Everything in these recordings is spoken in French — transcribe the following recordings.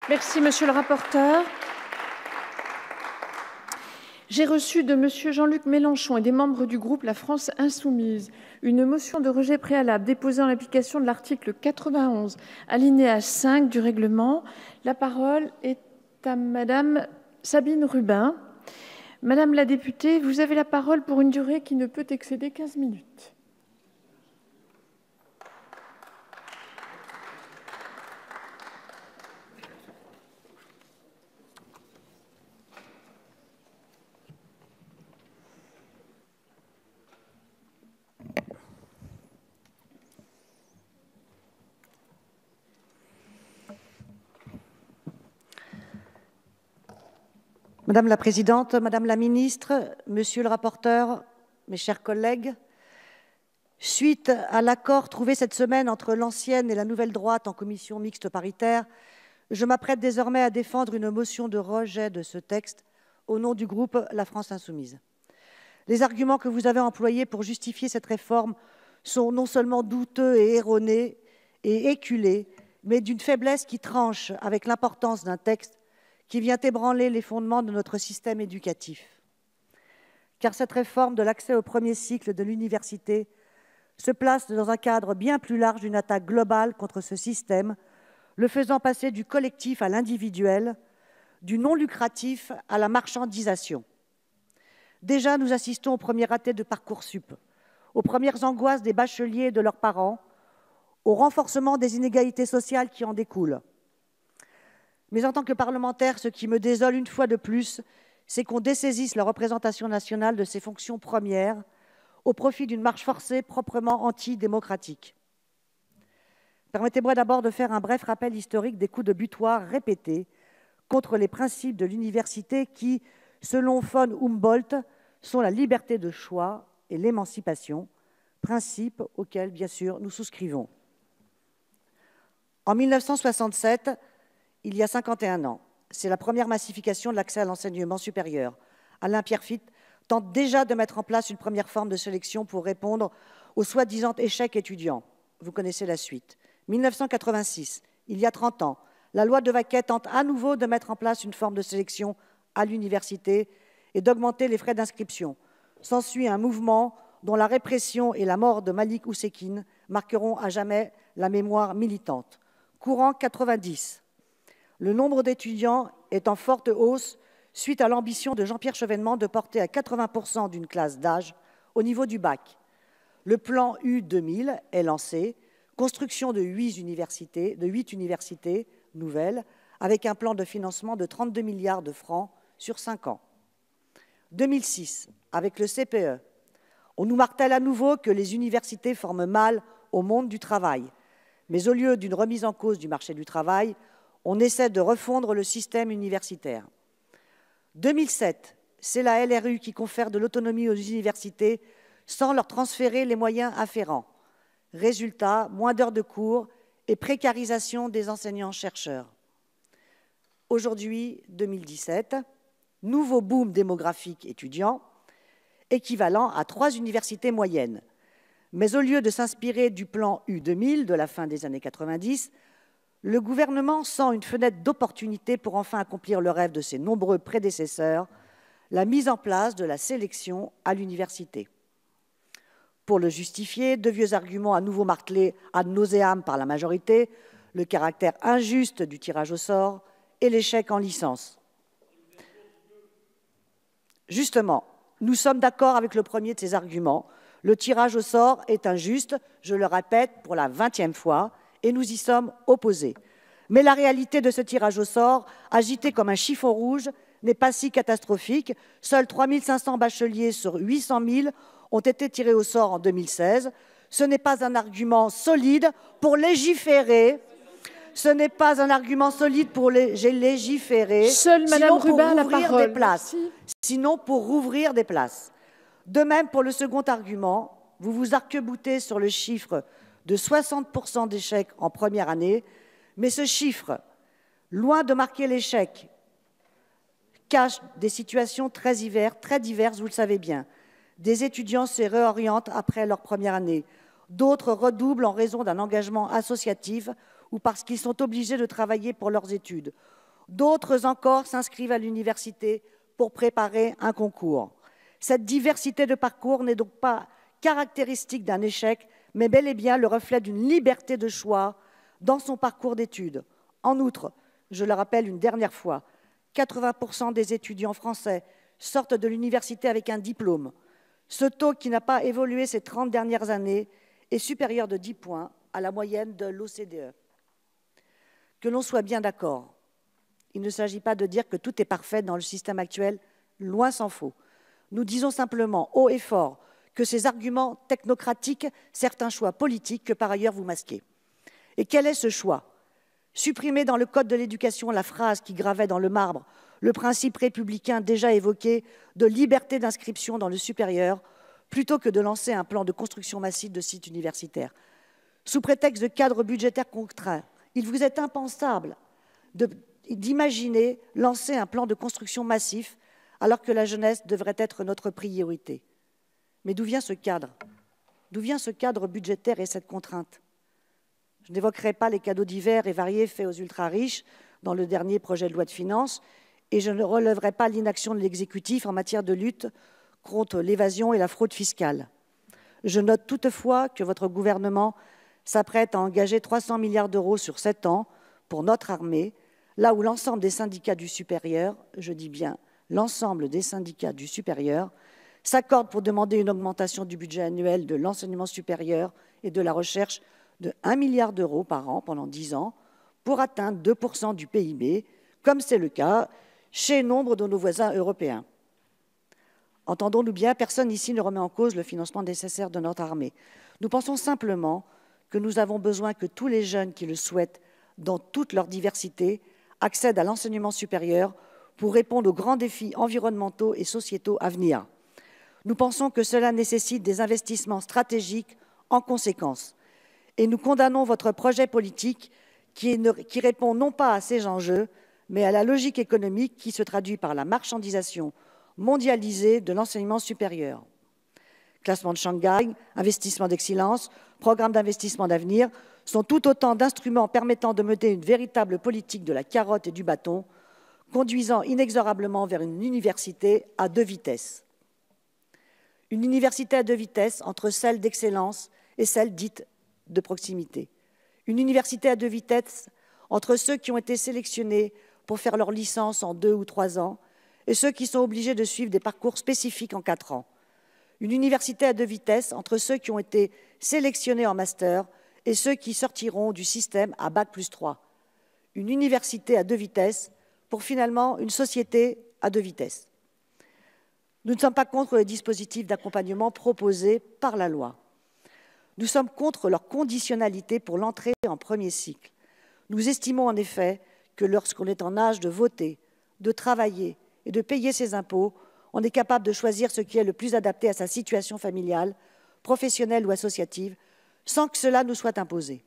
Merci, monsieur le rapporteur. J'ai reçu de monsieur Jean-Luc Mélenchon et des membres du groupe La France Insoumise une motion de rejet préalable déposée en application de l'article 91, alinéa 5 du règlement. La parole est à madame Sabine Rubin. Madame la députée, vous avez la parole pour une durée qui ne peut excéder 15 minutes. Madame la Présidente, Madame la Ministre, Monsieur le rapporteur, mes chers collègues, suite à l'accord trouvé cette semaine entre l'ancienne et la nouvelle droite en commission mixte paritaire, je m'apprête désormais à défendre une motion de rejet de ce texte au nom du groupe La France Insoumise. Les arguments que vous avez employés pour justifier cette réforme sont non seulement douteux et erronés et éculés, mais d'une faiblesse qui tranche avec l'importance d'un texte qui vient ébranler les fondements de notre système éducatif. Car cette réforme de l'accès au premier cycle de l'université se place dans un cadre bien plus large d'une attaque globale contre ce système, le faisant passer du collectif à l'individuel, du non lucratif à la marchandisation. Déjà, nous assistons aux premiers ratés de Parcoursup, aux premières angoisses des bacheliers et de leurs parents, au renforcement des inégalités sociales qui en découlent. Mais en tant que parlementaire, ce qui me désole une fois de plus, c'est qu'on dessaisisse la représentation nationale de ses fonctions premières au profit d'une marche forcée proprement antidémocratique. Permettez-moi d'abord de faire un bref rappel historique des coups de butoir répétés contre les principes de l'université qui, selon von Humboldt, sont la liberté de choix et l'émancipation, principes auxquels, bien sûr, nous souscrivons. En 1967, il y a 51 ans, c'est la première massification de l'accès à l'enseignement supérieur. Alain Pierrefitte tente déjà de mettre en place une première forme de sélection pour répondre aux soi-disant échecs étudiants. Vous connaissez la suite. 1986, il y a 30 ans, la loi de Vaquet tente à nouveau de mettre en place une forme de sélection à l'université et d'augmenter les frais d'inscription. S'ensuit un mouvement dont la répression et la mort de Malik Oussekine marqueront à jamais la mémoire militante. Courant 90. Le nombre d'étudiants est en forte hausse suite à l'ambition de Jean-Pierre Chevènement de porter à 80% d'une classe d'âge au niveau du bac. Le plan U2000 est lancé, construction de 8 universités nouvelles, avec un plan de financement de 32 milliards de francs sur 5 ans. 2006, avec le CPE, on nous martèle à nouveau que les universités forment mal au monde du travail. Mais au lieu d'une remise en cause du marché du travail, on essaie de refondre le système universitaire. 2007, c'est la LRU qui confère de l'autonomie aux universités sans leur transférer les moyens afférents. Résultat, moins d'heures de cours et précarisation des enseignants-chercheurs. Aujourd'hui, 2017, nouveau boom démographique étudiant, équivalent à 3 universités moyennes. Mais au lieu de s'inspirer du plan U2000 de la fin des années 90, le gouvernement sent une fenêtre d'opportunité pour enfin accomplir le rêve de ses nombreux prédécesseurs, la mise en place de la sélection à l'université. Pour le justifier, de vieux arguments à nouveau martelés ad nauseam par la majorité, le caractère injuste du tirage au sort et l'échec en licence. Justement, nous sommes d'accord avec le premier de ces arguments. Le tirage au sort est injuste, je le répète pour la 20e fois, et nous y sommes opposés. Mais la réalité de ce tirage au sort, agité comme un chiffon rouge, n'est pas si catastrophique. Seuls 3 500 bacheliers sur 800 000 ont été tirés au sort en 2016. Ce n'est pas un argument solide pour légiférer. Ce n'est pas un argument solide pour légiférer. Seule Madame Rubin a la parole. Sinon pour rouvrir des places. De même, pour le second argument, vous vous arc-boutez sur le chiffre de 60% d'échecs en première année, mais ce chiffre, loin de marquer l'échec, cache des situations très diverses, vous le savez bien. Des étudiants se réorientent après leur première année, d'autres redoublent en raison d'un engagement associatif ou parce qu'ils sont obligés de travailler pour leurs études. D'autres encore s'inscrivent à l'université pour préparer un concours. Cette diversité de parcours n'est donc pas caractéristique d'un échec, mais bel et bien le reflet d'une liberté de choix dans son parcours d'études. En outre, je le rappelle une dernière fois, 80% des étudiants français sortent de l'université avec un diplôme. Ce taux, qui n'a pas évolué ces 30 dernières années, est supérieur de 10 points à la moyenne de l'OCDE. Que l'on soit bien d'accord, il ne s'agit pas de dire que tout est parfait dans le système actuel, loin s'en faut. Nous disons simplement haut et fort que ces arguments technocratiques servent un choix politique que par ailleurs vous masquez. Et quel est ce choix? Supprimer dans le Code de l'éducation la phrase qui gravait dans le marbre le principe républicain déjà évoqué de liberté d'inscription dans le supérieur, plutôt que de lancer un plan de construction massive de sites universitaires. Sous prétexte de cadre budgétaire contraint, il vous est impensable d'imaginer lancer un plan de construction massif alors que la jeunesse devrait être notre priorité. Mais d'où vient ce cadre? D'où vient ce cadre budgétaire et cette contrainte? Je n'évoquerai pas les cadeaux divers et variés faits aux ultra-riches dans le dernier projet de loi de finances, et je ne relèverai pas l'inaction de l'exécutif en matière de lutte contre l'évasion et la fraude fiscale. Je note toutefois que votre gouvernement s'apprête à engager 300 milliards d'euros sur 7 ans pour notre armée, là où l'ensemble des syndicats du supérieur, je dis bien l'ensemble des syndicats du supérieur, s'accordent pour demander une augmentation du budget annuel de l'enseignement supérieur et de la recherche de 1 milliard d'euros par an pendant 10 ans pour atteindre 2% du PIB, comme c'est le cas chez nombre de nos voisins européens. Entendons-nous bien, personne ici ne remet en cause le financement nécessaire de notre armée. Nous pensons simplement que nous avons besoin que tous les jeunes qui le souhaitent, dans toute leur diversité, accèdent à l'enseignement supérieur pour répondre aux grands défis environnementaux et sociétaux à venir. Nous pensons que cela nécessite des investissements stratégiques en conséquence. Et nous condamnons votre projet politique qui répond non pas à ces enjeux, mais à la logique économique qui se traduit par la marchandisation mondialisée de l'enseignement supérieur. Classement de Shanghai, investissement d'excellence, programme d'investissement d'avenir sont tout autant d'instruments permettant de mener une véritable politique de la carotte et du bâton, conduisant inexorablement vers une université à 2 vitesses. Une université à 2 vitesses entre celle d'excellence et celle dite de proximité. Une université à 2 vitesses entre ceux qui ont été sélectionnés pour faire leur licence en 2 ou 3 ans et ceux qui sont obligés de suivre des parcours spécifiques en 4 ans. Une université à 2 vitesses entre ceux qui ont été sélectionnés en master et ceux qui sortiront du système à Bac+3. Une université à 2 vitesses pour finalement une société à 2 vitesses. Nous ne sommes pas contre les dispositifs d'accompagnement proposés par la loi. Nous sommes contre leur conditionnalité pour l'entrée en premier cycle. Nous estimons en effet que lorsqu'on est en âge de voter, de travailler et de payer ses impôts, on est capable de choisir ce qui est le plus adapté à sa situation familiale, professionnelle ou associative, sans que cela nous soit imposé.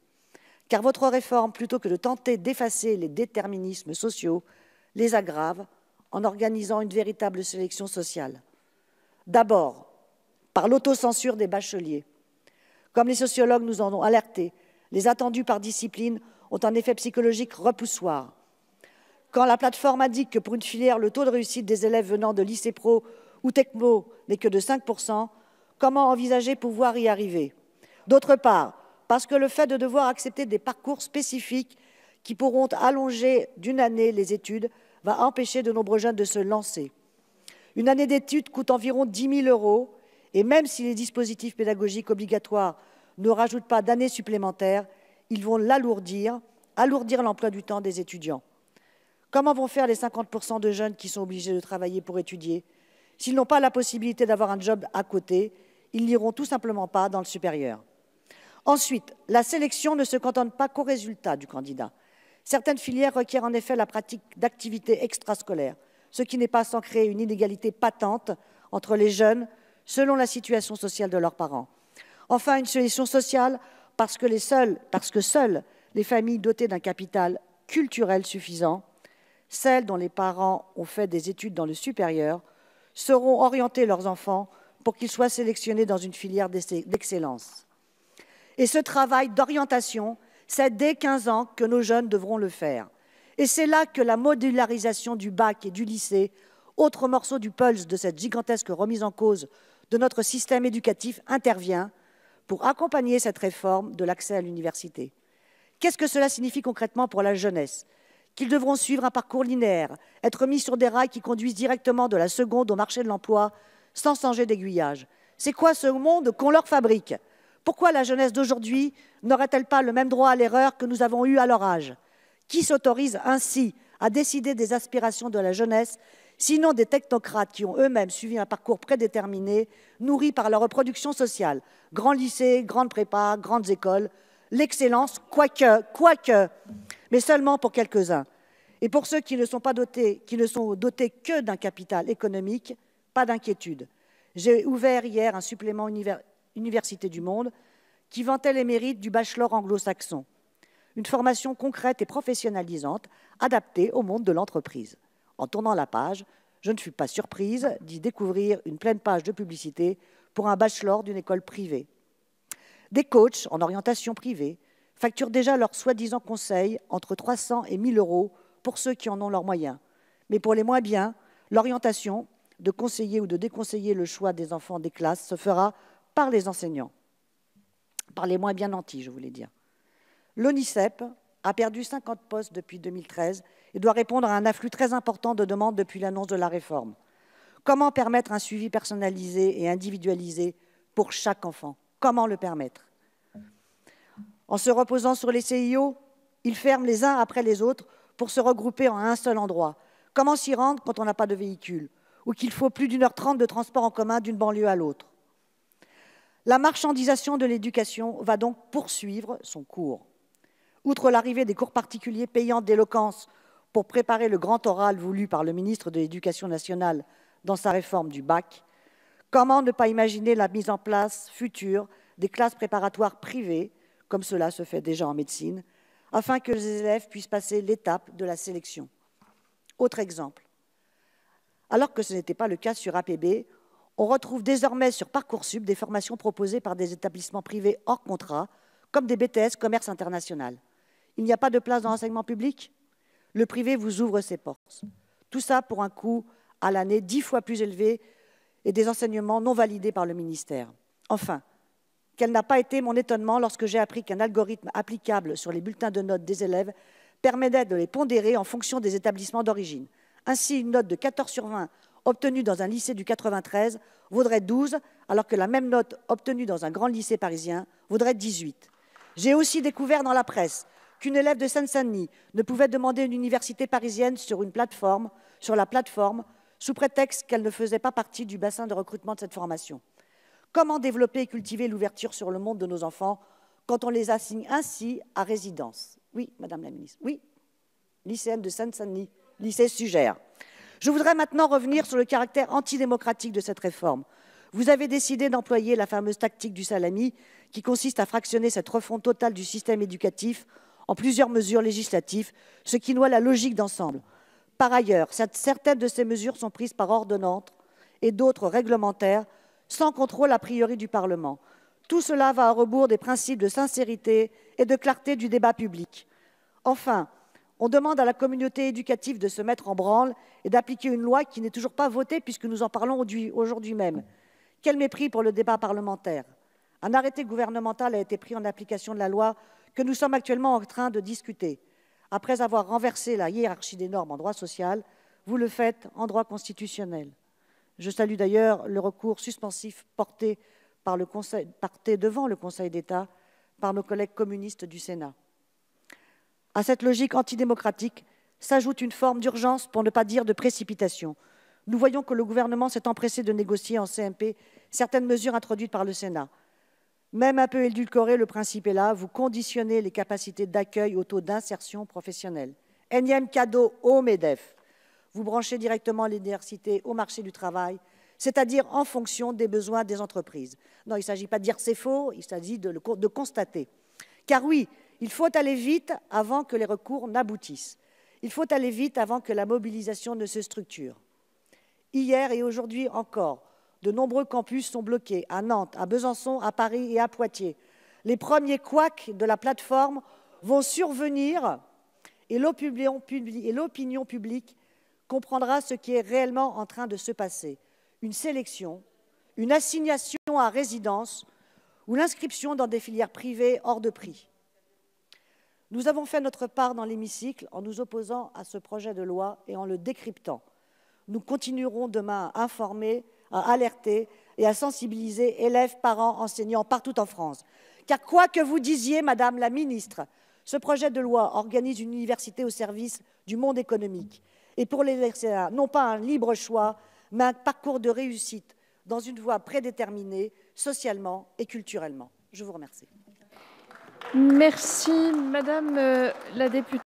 Car votre réforme, plutôt que de tenter d'effacer les déterminismes sociaux, les aggrave en organisant une véritable sélection sociale. D'abord, par l'autocensure des bacheliers. Comme les sociologues nous en ont alerté, les attendus par discipline ont un effet psychologique repoussoir. Quand la plateforme indique que pour une filière, le taux de réussite des élèves venant de lycée pro ou techno n'est que de 5%, comment envisager pouvoir y arriver? D'autre part, parce que le fait de devoir accepter des parcours spécifiques qui pourront allonger d'1 année les études va empêcher de nombreux jeunes de se lancer. Une année d'études coûte environ 10 000 € et même si les dispositifs pédagogiques obligatoires ne rajoutent pas d'années supplémentaires, ils vont alourdir l'emploi du temps des étudiants. Comment vont faire les 50% de jeunes qui sont obligés de travailler pour étudier? S'ils n'ont pas la possibilité d'avoir un job à côté, ils n'iront tout simplement pas dans le supérieur. Ensuite, la sélection ne se cantonne pas qu'au résultat du candidat. Certaines filières requièrent en effet la pratique d'activités extrascolaires, ce qui n'est pas sans créer une inégalité patente entre les jeunes selon la situation sociale de leurs parents. Enfin, une solution sociale parce que seules les familles dotées d'un capital culturel suffisant, celles dont les parents ont fait des études dans le supérieur, sauront orienter leurs enfants pour qu'ils soient sélectionnés dans une filière d'excellence. Et ce travail d'orientation, c'est dès 15 ans que nos jeunes devront le faire. Et c'est là que la modularisation du bac et du lycée, autre morceau du pulse de cette gigantesque remise en cause de notre système éducatif, intervient pour accompagner cette réforme de l'accès à l'université. Qu'est-ce que cela signifie concrètement pour la jeunesse? Qu'ils devront suivre un parcours linéaire, être mis sur des rails qui conduisent directement de la seconde au marché de l'emploi sans changer d'aiguillage. C'est quoi ce monde qu'on leur fabrique? Pourquoi la jeunesse d'aujourd'hui n'aurait-elle pas le même droit à l'erreur que nous avons eu à leur âge? Qui s'autorise ainsi à décider des aspirations de la jeunesse, sinon des technocrates qui ont eux-mêmes suivi un parcours prédéterminé, nourri par leur reproduction sociale? Grands lycées, grandes prépas, grandes écoles, l'excellence, quoique, mais seulement pour quelques-uns. Et pour ceux qui ne sont dotés que d'un capital économique, pas d'inquiétude. J'ai ouvert hier un supplément Université du Monde qui vantait les mérites du bachelor anglo-saxon. Une formation concrète et professionnalisante, adaptée au monde de l'entreprise. En tournant la page, je ne fus pas surprise d'y découvrir une pleine page de publicité pour un bachelor d'une école privée. Des coachs en orientation privée facturent déjà leurs soi-disant conseils entre 300 et 1 000 euros pour ceux qui en ont leurs moyens. Mais pour les moins bien, l'orientation, de conseiller ou de déconseiller le choix des enfants des classes, se fera par les enseignants, par les moins bien nantis, je voulais dire. L'ONICEP a perdu 50 postes depuis 2013 et doit répondre à un afflux très important de demandes depuis l'annonce de la réforme. Comment permettre un suivi personnalisé et individualisé pour chaque enfant? Comment le permettre? En se reposant sur les CIO, ils ferment les uns après les autres pour se regrouper en un seul endroit. Comment s'y rendre quand on n'a pas de véhicule ou qu'il faut plus d'1h30 de transport en commun d'une banlieue à l'autre? La marchandisation de l'éducation va donc poursuivre son cours. Outre l'arrivée des cours particuliers payants d'éloquence pour préparer le grand oral voulu par le ministre de l'Éducation nationale dans sa réforme du bac, comment ne pas imaginer la mise en place future des classes préparatoires privées, comme cela se fait déjà en médecine, afin que les élèves puissent passer l'étape de la sélection. Autre exemple. Alors que ce n'était pas le cas sur APB, on retrouve désormais sur Parcoursup des formations proposées par des établissements privés hors contrat, comme des BTS commerce international. Il n'y a pas de place dans l'enseignement public? Le privé vous ouvre ses portes. Tout ça pour un coût à l'année 10 fois plus élevé et des enseignements non validés par le ministère. Enfin, quel n'a pas été mon étonnement lorsque j'ai appris qu'un algorithme applicable sur les bulletins de notes des élèves permettait de les pondérer en fonction des établissements d'origine. Ainsi, une note de 14 sur 20 obtenue dans un lycée du 93 vaudrait 12, alors que la même note obtenue dans un grand lycée parisien vaudrait 18. J'ai aussi découvert dans la presse qu'une élève de Seine-Saint-Denis ne pouvait demander une université parisienne sur la plateforme, sous prétexte qu'elle ne faisait pas partie du bassin de recrutement de cette formation. Comment développer et cultiver l'ouverture sur le monde de nos enfants quand on les assigne ainsi à résidence? Oui, Madame la Ministre, oui, lycéenne de Seine-Saint-Denis, lycée Sugère. Je voudrais maintenant revenir sur le caractère antidémocratique de cette réforme. Vous avez décidé d'employer la fameuse tactique du salami qui consiste à fractionner cette refonte totale du système éducatif en plusieurs mesures législatives, ce qui noie la logique d'ensemble. Par ailleurs, certaines de ces mesures sont prises par ordonnance et d'autres réglementaires, sans contrôle a priori du Parlement. Tout cela va à rebours des principes de sincérité et de clarté du débat public. Enfin, on demande à la communauté éducative de se mettre en branle et d'appliquer une loi qui n'est toujours pas votée puisque nous en parlons aujourd'hui même. Quel mépris pour le débat parlementaire! Un arrêté gouvernemental a été pris en application de la loi que nous sommes actuellement en train de discuter. Après avoir renversé la hiérarchie des normes en droit social, vous le faites en droit constitutionnel. Je salue d'ailleurs le recours suspensif porté devant le Conseil d'État par nos collègues communistes du Sénat. À cette logique antidémocratique s'ajoute une forme d'urgence, pour ne pas dire de précipitation. Nous voyons que le gouvernement s'est empressé de négocier en CMP certaines mesures introduites par le Sénat. Même un peu édulcoré, le principe est là, vous conditionnez les capacités d'accueil au taux d'insertion professionnelle. Énième cadeau au MEDEF. Vous branchez directement l'université au marché du travail, c'est-à-dire en fonction des besoins des entreprises. Non, il ne s'agit pas de dire c'est faux, il s'agit de constater. Car oui, il faut aller vite avant que les recours n'aboutissent. Il faut aller vite avant que la mobilisation ne se structure. Hier et aujourd'hui encore, de nombreux campus sont bloqués à Nantes, à Besançon, à Paris et à Poitiers. Les premiers couacs de la plateforme vont survenir et l'opinion publique comprendra ce qui est réellement en train de se passer. Une sélection, une assignation à résidence ou l'inscription dans des filières privées hors de prix. Nous avons fait notre part dans l'hémicycle en nous opposant à ce projet de loi et en le décryptant. Nous continuerons demain à informer, à alerter et à sensibiliser élèves, parents, enseignants partout en France. Car quoi que vous disiez, Madame la Ministre, ce projet de loi organise une université au service du monde économique. Et pour les lycéens, non pas un libre choix, mais un parcours de réussite dans une voie prédéterminée, socialement et culturellement. Je vous remercie. Merci, Madame la députée.